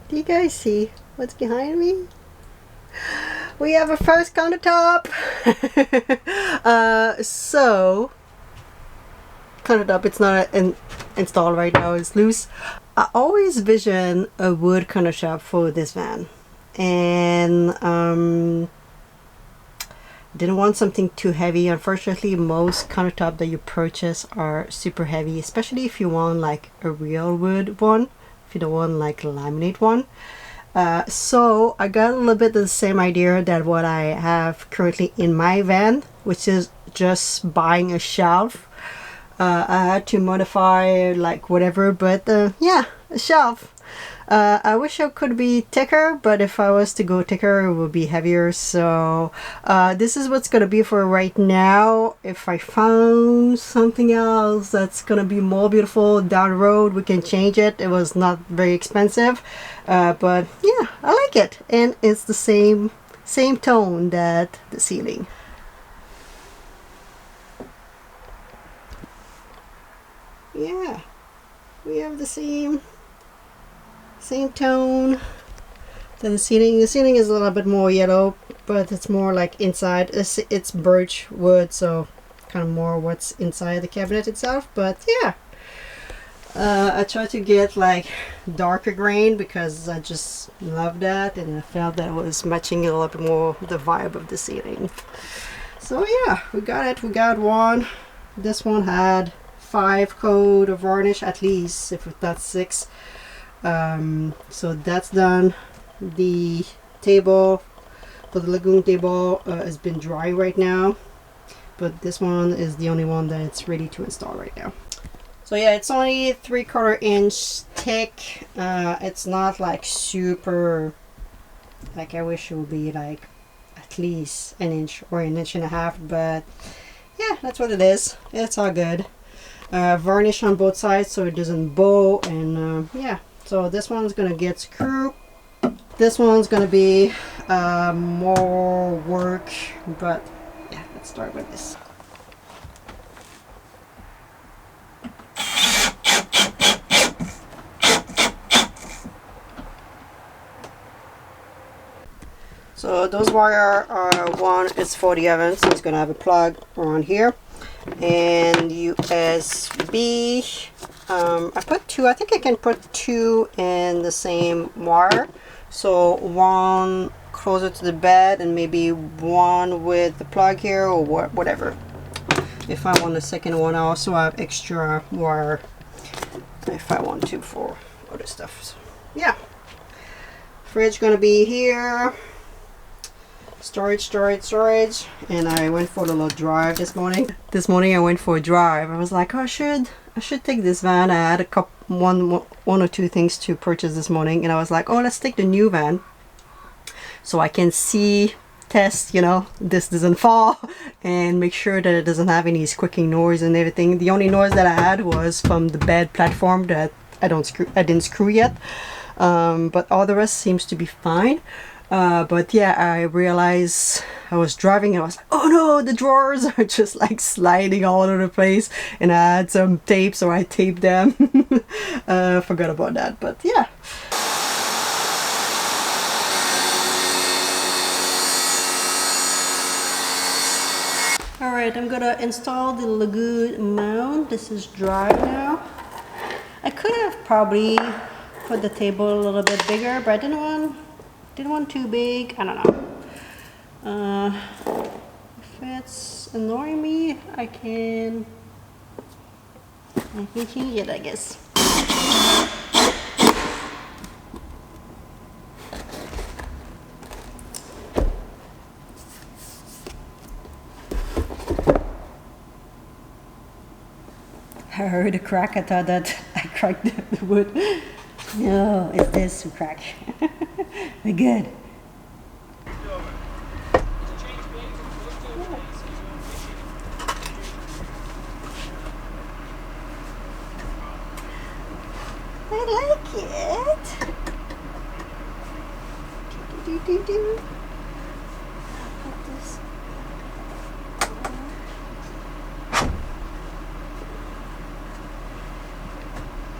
Do you guys see what's behind me? We have a first countertop. So countertop, it's not installed right now, it's loose. I always vision a wood countertop for this van, and didn't want something too heavy. Unfortunately, most countertop that you purchase are super heavy, especially if you want like a real wood one, if you don't want like a laminate one. So I got a little bit of the same idea that what I have currently in my van, which is just buying a shelf. I had to modify like whatever, but yeah, a shelf. I wish it could be thicker, but if I was to go thicker, it would be heavier. So this is what's gonna be for right now. If I found something else that's gonna be more beautiful down the road, we can change it. It was not very expensive, but yeah, I like it, and it's the same tone that the ceiling. Yeah, we have the same tone. Then the ceiling is a little bit more yellow, but it's more like inside. It's birch wood, so kind of more what's inside the cabinet itself. But yeah, I tried to get like darker grain because I just love that, and I felt that was matching a little bit more the vibe of the ceiling. So yeah, we got it. We got one. This one had 5 coat of varnish at least, if not 6. So that's done. The table for the Lagoon table has been dry right now, but this one is the only one that it's ready to install right now. So yeah, it's only 3/4 inch thick. It's not like super, like I wish it would be like at least an inch or an inch and a half, but yeah, that's what it is. It's all good. Varnish on both sides so it doesn't bow, and yeah, so this one's gonna get screwed. This one's gonna be more work, but yeah, let's start with this. So those wire are, one is for the oven, so it's gonna have a plug around here, and USB. I put 2. I think I can put 2 in the same wire. So one closer to the bed, and maybe one with the plug here, or whatever. If I want a second one, I also have extra wire if I want to for other stuff. So, yeah. Fridge gonna be here. Storage, and I went for a little drive this morning. This morning I went for a drive. I was like, oh, I should take this van. I had one or two things to purchase this morning, and I was like, oh, let's take the new van so I can test, this doesn't fall, and make sure that it doesn't have any squeaking noise and everything. The only noise that I had was from the bed platform that I didn't screw yet, but all the rest seems to be fine. But yeah, I realized I was driving and I was like, oh no, the drawers are just like sliding all over the place, and I had some tape, so I taped them. Forgot about that, but yeah. Alright, I'm gonna install the Lagoon mount. This is dry now. I could have probably put the table a little bit bigger, but I didn't want too big. I don't know. If it's annoying me, I can change it, I guess. I heard a crack. I thought that I cracked the wood. No, it's this who crack. We're good. I like it. Do. Put this.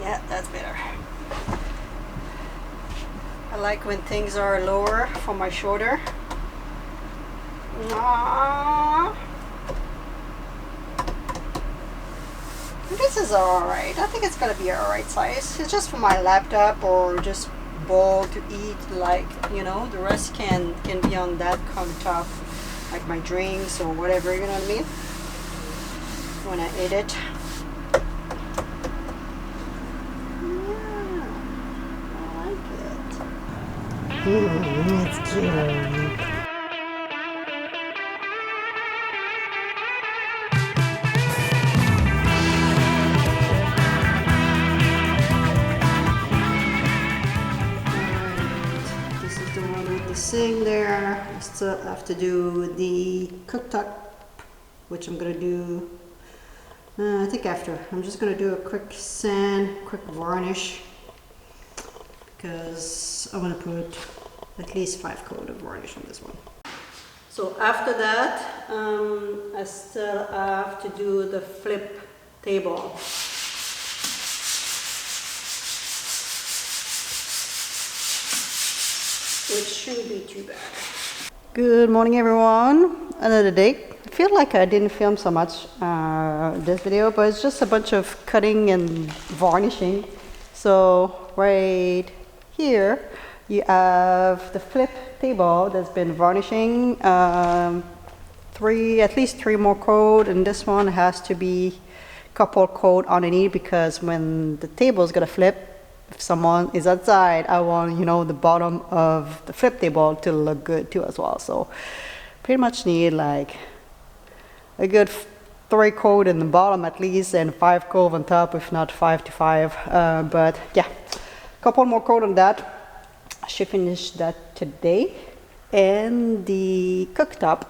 Yeah, that's better. I like when things are lower for my shoulder. Aww. This is alright. I think it's gonna be alright size. It's just for my laptop or just bowl to eat, like, you know, the rest can be on that countertop, like my drinks or whatever, you know what I mean, when I eat it. Yeah, I like it. It's cute. Sitting there. I still have to do the cooktop, which I'm gonna do I think after. I'm just gonna do a quick sand, quick varnish, because I'm gonna put at least 5 coat of varnish on this one. So after that, I still have to do the flip table. Which shouldn't be too bad. Good morning, everyone. Another day. I feel like I didn't film so much this video, but it's just a bunch of cutting and varnishing. So right here you have the flip table that's been varnishing. At least three more coat, and this one has to be couple coat underneath, because when the table is gonna flip, if someone is outside, I want, you know, the bottom of the flip table to look good too as well. So pretty much need like a good 3 coat in the bottom at least, and 5 coat on top, if not 5 to 5. But yeah, a couple more coat on that. I should finish that today. And the cooktop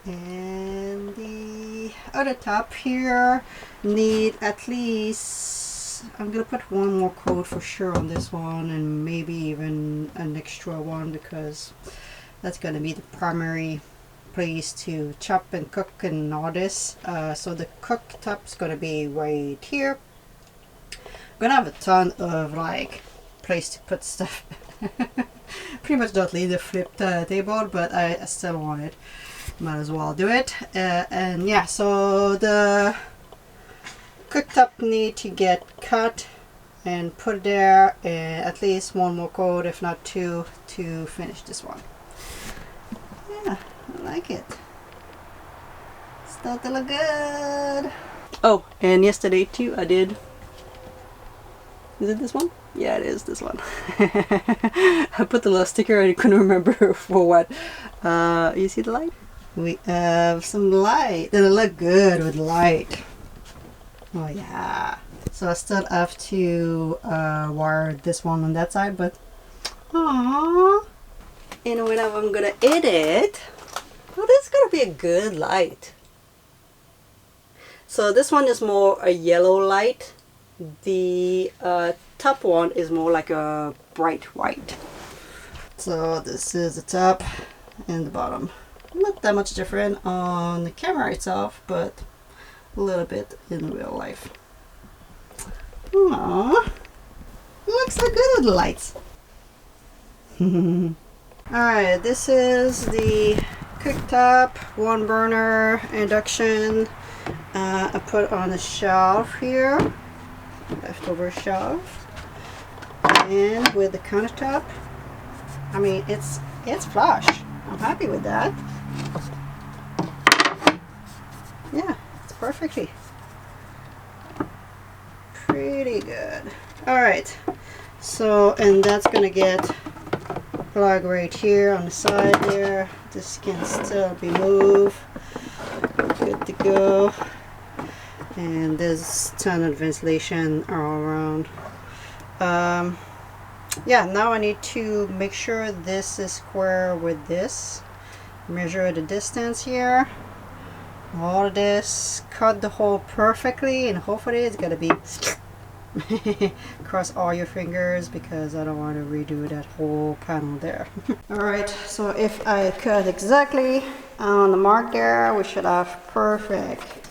and the other top here need at least, I'm gonna put 1 more coat for sure on this one, and maybe even an extra one, because that's gonna be the primary place to chop and cook and all this. So the cooktop's gonna be right here. I'm gonna have a ton of like place to put stuff. Pretty much don't need the flipped table, but I still want it. Might as well do it. And yeah, so the cooktop need to get cut and put there, and at least 1 more coat, if not 2, to finish this one. Yeah, I like it. It's starting to look good. Oh, and yesterday too I did, is it this one? Yeah, it is this one. I put the little sticker and I couldn't remember for what. You see the light? We have some light. It'll look good with light. Oh yeah. So I still have to wire this one on that side, but aww. And when I'm gonna edit, oh, this is gonna be a good light. So this one is more a yellow light. The top one is more like a bright white. So this is the top and the bottom. Not that much different on the camera itself, but a little bit in real life. Aww, looks so good with the lights. Alright, this is the cooktop, 1 burner induction. I put on a shelf here, leftover shelf, and with the countertop, I mean it's flush. I'm happy with that. Yeah, it's perfectly pretty good. Alright, so, and that's gonna get plug right here on the side there. This can still be moved. Good to go. And there's a ton of ventilation all around. Yeah, now I need to make sure this is square with this. Measure the distance here. All of this, cut the hole perfectly, and hopefully it's gonna be cross all your fingers, because I don't want to redo that whole panel there. Alright, so if I cut exactly on the mark there, we should have perfect.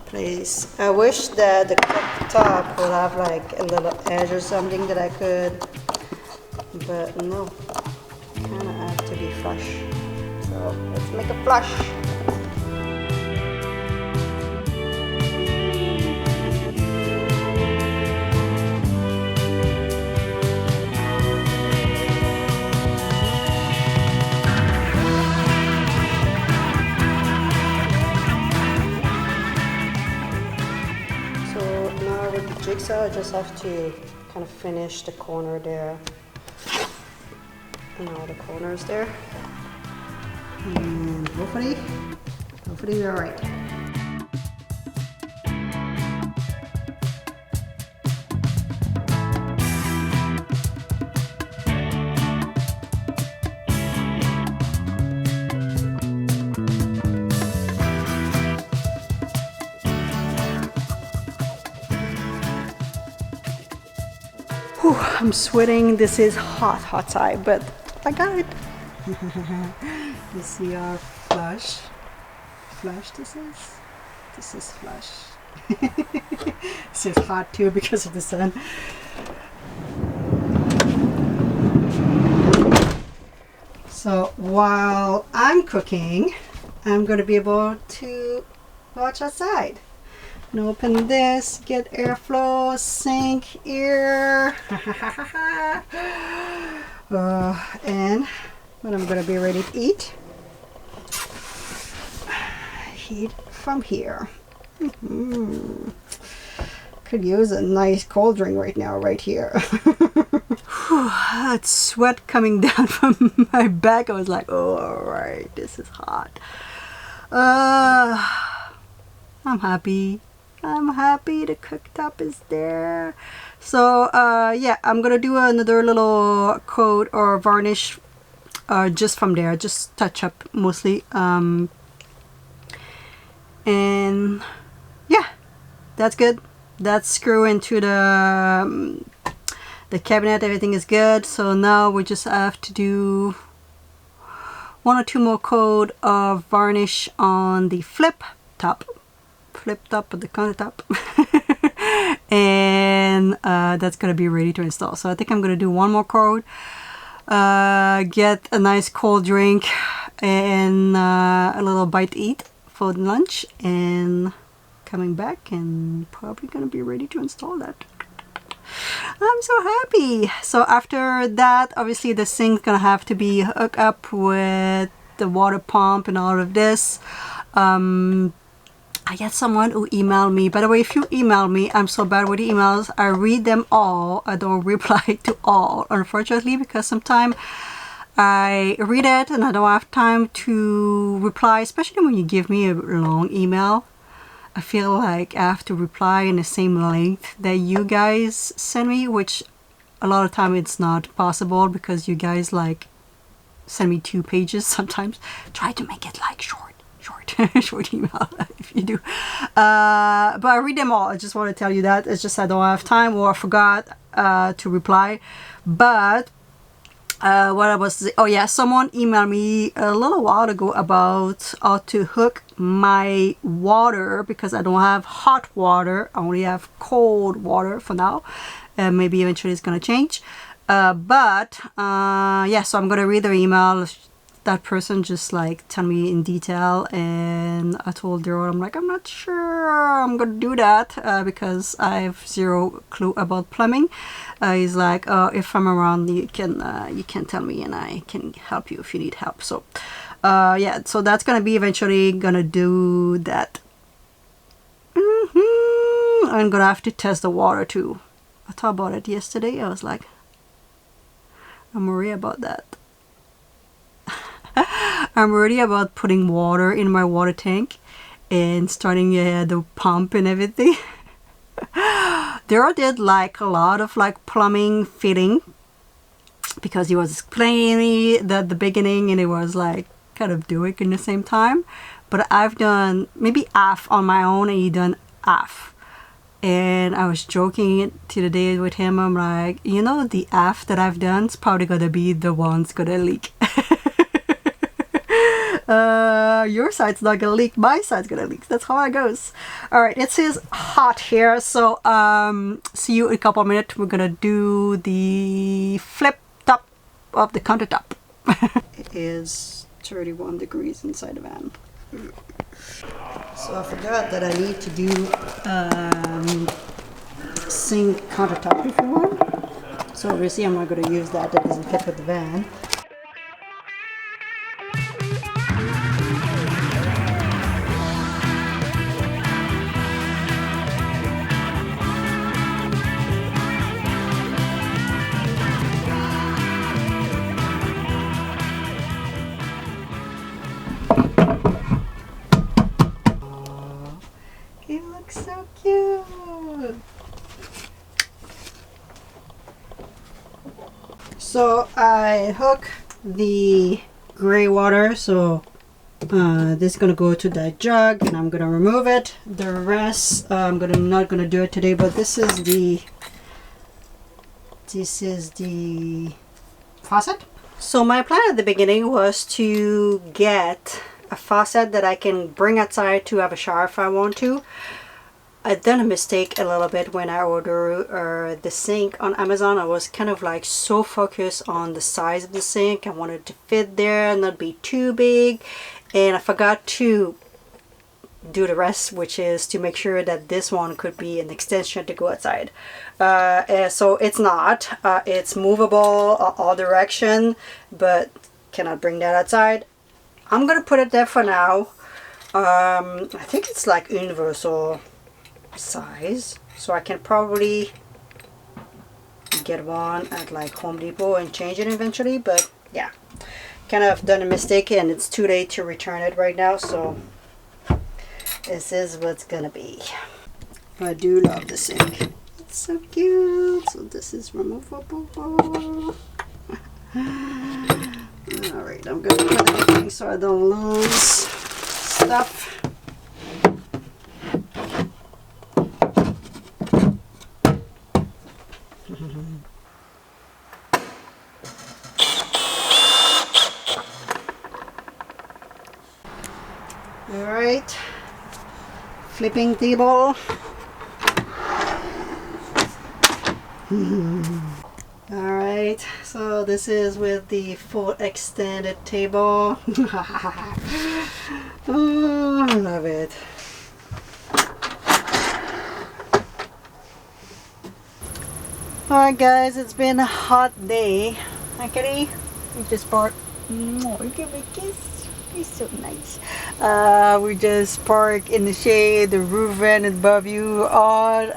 Please. I wish that the cooktop would have like a little edge or something that I could, but no, kind of have to be flush. So let's make a flush. Jigsaw, I just have to kind of finish the corner there, and all the corners there, and hopefully we're all right. I'm sweating. This is hot side, but I got it. You see our flush this is flush. This is hot too because of the sun. So while I'm cooking, I'm going to be able to watch outside. And open this, get airflow, sink here. And when I'm going to be ready to eat, heat from here. Could use a nice cold drink right now, right here. That sweat coming down from my back. I was like, oh, all right, this is hot. I'm happy. The cooktop is there. So yeah, I'm gonna do another little coat or varnish just from there, just touch up mostly. And yeah, that's good. That's screw into the cabinet. Everything is good. So now we just have to do 1 or 2 more coat of varnish on the flip top of the countertop. And that's gonna be ready to install. So I think I'm gonna do 1 more coat, get a nice cold drink and a little bite to eat for lunch, and coming back and probably gonna be ready to install that. I'm so happy. So after that, obviously the sink's gonna have to be hooked up with the water pump and all of this. I had someone who emailed me. By the way, if you email me, I'm so bad with the emails. I read them all. I don't reply to all, unfortunately, because sometimes I read it and I don't have time to reply, especially when you give me a long email. I feel like I have to reply in the same length that you guys send me, which a lot of time it's not possible because you guys like send me 2 pages sometimes. Try to make it like short email if you do. But I read them all. I just want to tell you that. It's just I don't have time or I forgot to reply. But what I was, oh yeah, someone emailed me a little while ago about how to hook my water, because I don't have hot water. I only have cold water for now. Maybe eventually it's gonna change. But yeah, so I'm gonna read their email. That person just like tell me in detail, and I told her, I'm like, I'm not sure I'm gonna do that because I have 0 clue about plumbing. He's like, if I'm around, you can tell me and I can help you if you need help. So yeah, so that's gonna be eventually gonna do that. I'm gonna have to test the water too. I thought about it yesterday. I was like, I'm worried about that. I'm worried about putting water in my water tank and starting the pump and everything. Daryl did like a lot of like plumbing fitting because he was explaining at the beginning and it was like kind of doing it in the same time. But I've done maybe half on my own and he done half. And I was joking to the day with him. I'm like, you know, the half that I've done is probably gonna be the one's gonna leak. Your side's not gonna leak, my side's gonna leak. That's how it goes. All right, it says hot here, so see you in a couple of minutes. We're gonna do the flip top of the countertop. It is 31 degrees inside the van. So I forgot that I need to do sink countertop before. So obviously I'm not going to use that. That doesn't fit with the van. He looks so cute. So I hook the gray water, so this is gonna go to that jug and I'm gonna remove it. The rest I'm not gonna do it today, but this is the faucet. So my plan at the beginning was to get a faucet that I can bring outside to have a shower if I want to. I've done a mistake a little bit when I ordered the sink on Amazon. I was kind of like so focused on the size of the sink. I wanted to fit there and not be too big, and I forgot to do the rest, which is to make sure that this one could be an extension to go outside. So it's not. It's movable all direction, but cannot bring that outside. I'm gonna put it there for now. I think it's like universal size, so I can probably get one at like Home Depot and change it eventually, but yeah, kind of done a mistake and it's too late to return it right now, so this is what's gonna be. I do love the sink. It's so cute. So this is removable. Alright, I'm gonna put everything so I don't lose stuff. Alright, flipping table. Alright, so this is with the full extended table. Oh, I love it. Alright guys, it's been a hot day. Hi kitty, we just parked. Oh, you give me a kiss. He's so nice. We just parked in the shade, the roof vent above you on.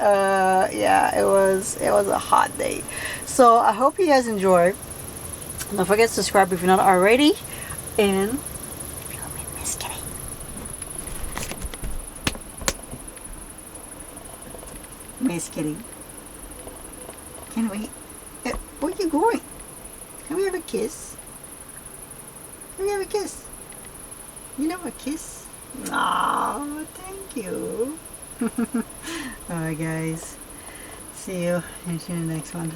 Yeah, it was a hot day. So I hope you guys enjoyed. Don't forget to subscribe if you're not already. And Miss Kitty. Miss Kitty. Can't wait. Where are you going? Can we have a kiss? Can we have a kiss? You know, a kiss? Aww, thank you. Alright guys, see you in the next one.